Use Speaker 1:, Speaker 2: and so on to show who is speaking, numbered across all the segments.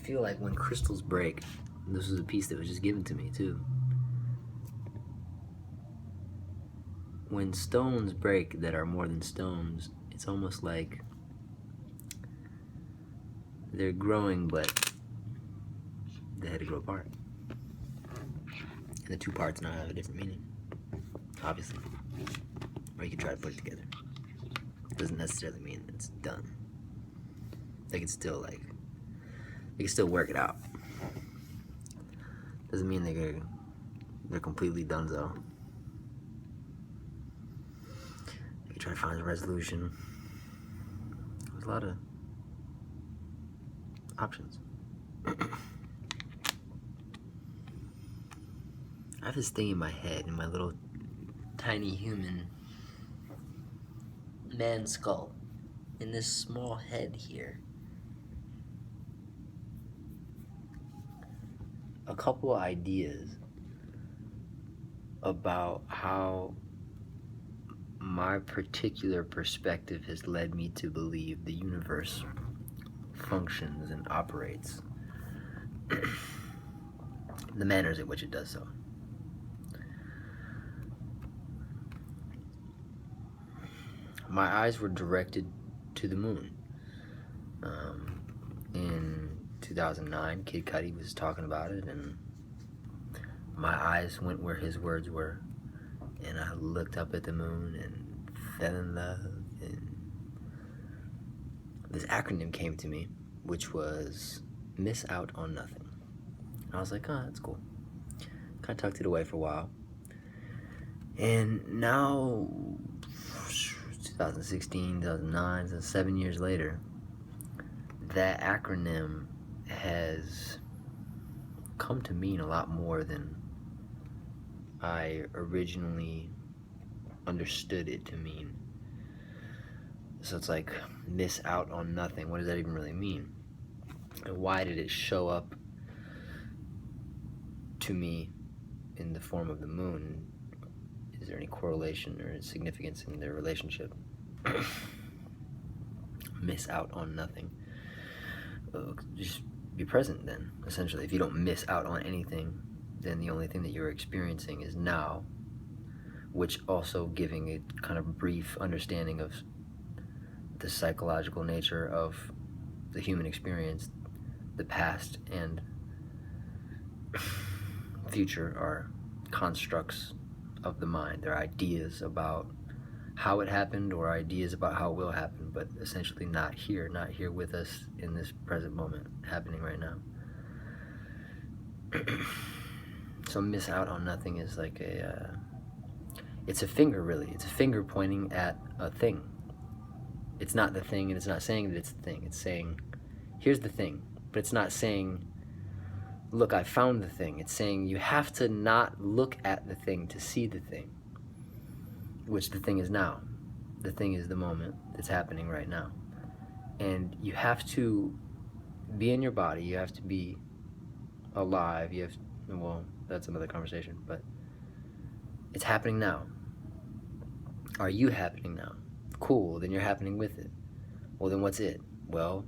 Speaker 1: feel like when crystals break, and this was a piece that was just given to me too. When stones break that are more than stones, it's almost like they're growing, but they had to grow apart. And the two parts now have a different meaning, obviously. Or you can try to put it together. It doesn't necessarily mean it's done. They can still work it out. Doesn't mean they're completely donezo. They can try to find a resolution. There's a lot of options. I have this thing in my head, in my little tiny human man skull, in this small head here. A couple ideas about how my particular perspective has led me to believe the universe functions and operates, the manners in which it does so. My eyes were directed to the moon. In 2009, Kid Cudi was talking about it, and my eyes went where his words were, and I looked up at the moon and fell in love, and this acronym came to me, which was Miss Out on Nothing. And I was like, oh, that's cool. Kind of tucked it away for a while. And now, 2016, 2009, so 7 years later, that acronym has come to mean a lot more than I originally understood it to mean. So it's like, miss out on nothing. What does that even really mean? And why did it show up to me in the form of the moon? Is there any correlation or significance in their relationship? Miss out on nothing. Just be present then, essentially. If you don't miss out on anything, then the only thing that you're experiencing is now, which also giving a kind of brief understanding of the psychological nature of the human experience. The past and future are constructs of the mind. They're ideas about how it happened or ideas about how it will happen, but essentially not here with us in this present moment, happening right now. So miss out on nothing is like it's a finger, really. It's a finger pointing at a thing. It's not the thing, and it's not saying that it's the thing. It's saying, here's the thing. But it's not saying, look, I found the thing. It's saying you have to not look at the thing to see the thing, which the thing is now. The thing is the moment that's happening right now. And you have to be in your body. You have to be alive. You have to, well, that's another conversation, but it's happening now. Are you happening now? Cool, then you're happening with it. Well, then what's it? Well,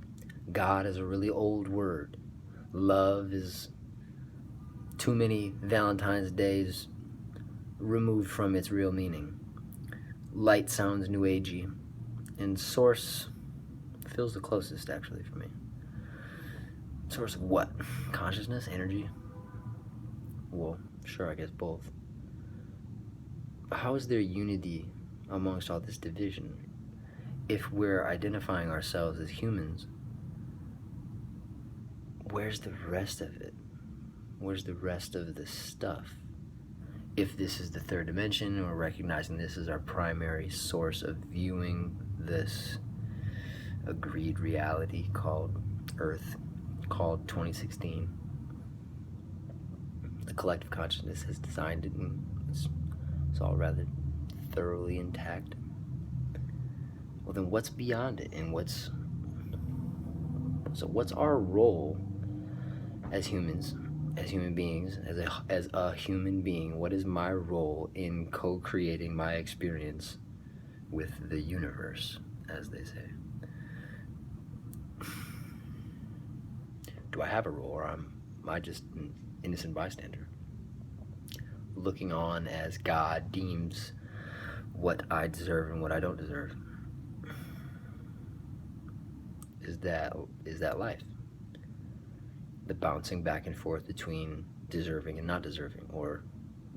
Speaker 1: God is a really old word. Love is too many Valentine's Days removed from its real meaning. Light sounds new agey, and source feels the closest, actually, for me. Source of what? Consciousness? Energy? Well, sure, I guess both. How is there unity amongst all this division? If we're identifying ourselves as humans, where's the rest of it? Where's the rest of the stuff? If this is the third dimension, and we're recognizing this as our primary source of viewing this agreed reality called Earth, called 2016, the collective consciousness has designed it, and it's all rather thoroughly intact. Well, then what's beyond it, and what's our role as humans, as human beings, as a human being? What is my role in co-creating my experience with the universe, as they say? do I have a role, or am I just an innocent bystander looking on as God deems what I deserve and what I don't deserve? Is that life? The bouncing back and forth between deserving and not deserving, or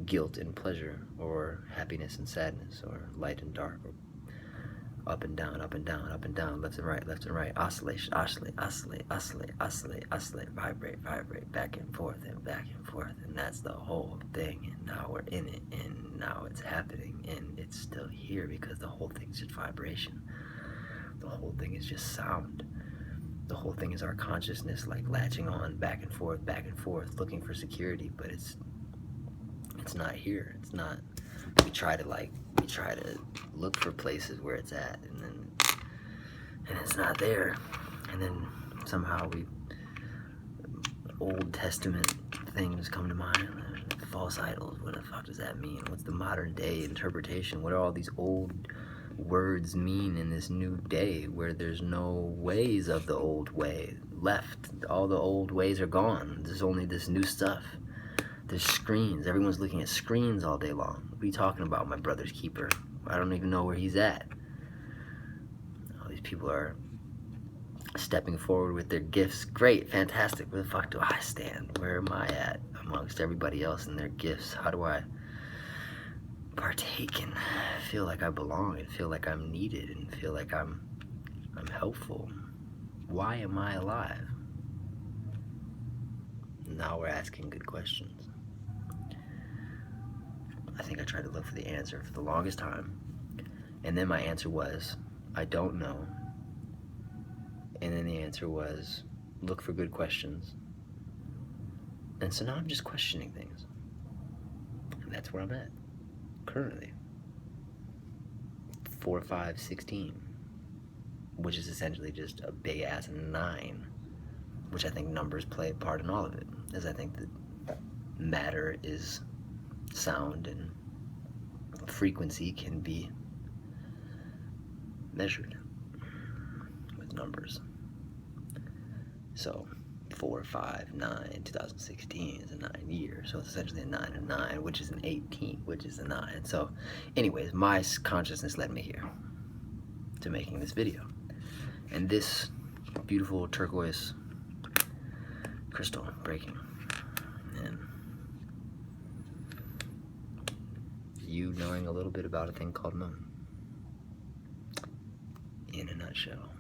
Speaker 1: guilt and pleasure, or happiness and sadness, or light and dark, or up and down, up and down, up and down, left and right, oscillation, oscillate, oscillate, oscillate, oscillate, oscillate, vibrate, vibrate, back and forth, and that's the whole thing. And now we're in it, and now it's happening, and it's still here because the whole thing's just vibration. The whole thing is just sound. The whole thing is our consciousness, like latching on back and forth, looking for security, but it's not here. It's not. We try to look for places where it's at, and it's not there. And then somehow Old Testament things come to mind. False idols. What the fuck does that mean? What's the modern day interpretation? What are all these old words mean in this new day where there's no ways of the old way left? All the old ways are gone. There's only this new stuff. There's screens. Everyone's looking at screens all day long. What are you talking about, my brother's keeper? I don't even know where he's at. All these people are stepping forward with their gifts. Great, fantastic. Where the fuck do I stand? Where am I at amongst everybody else and their gifts? How do I partake and feel like I belong and feel like I'm needed and feel like I'm helpful? Why am I alive? Now we're asking good questions. I think I tried to look for the answer for the longest time, and then my answer was, I don't know. And then the answer was, look for good questions. And so now I'm just questioning things. And that's where I'm at currently. 4, 5, 16, which is essentially just a big ass 9, which I think numbers play a part in all of it, as I think that matter is sound and frequency can be measured with numbers. So 4, 5, 9, 2016 is a 9 year, so it's essentially a 9 and 9, which is an 18, which is a 9. So anyways, my consciousness led me here to making this video, and this beautiful turquoise crystal breaking, and you knowing a little bit about a thing called moon in a nutshell.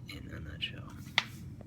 Speaker 1: In a nutshell.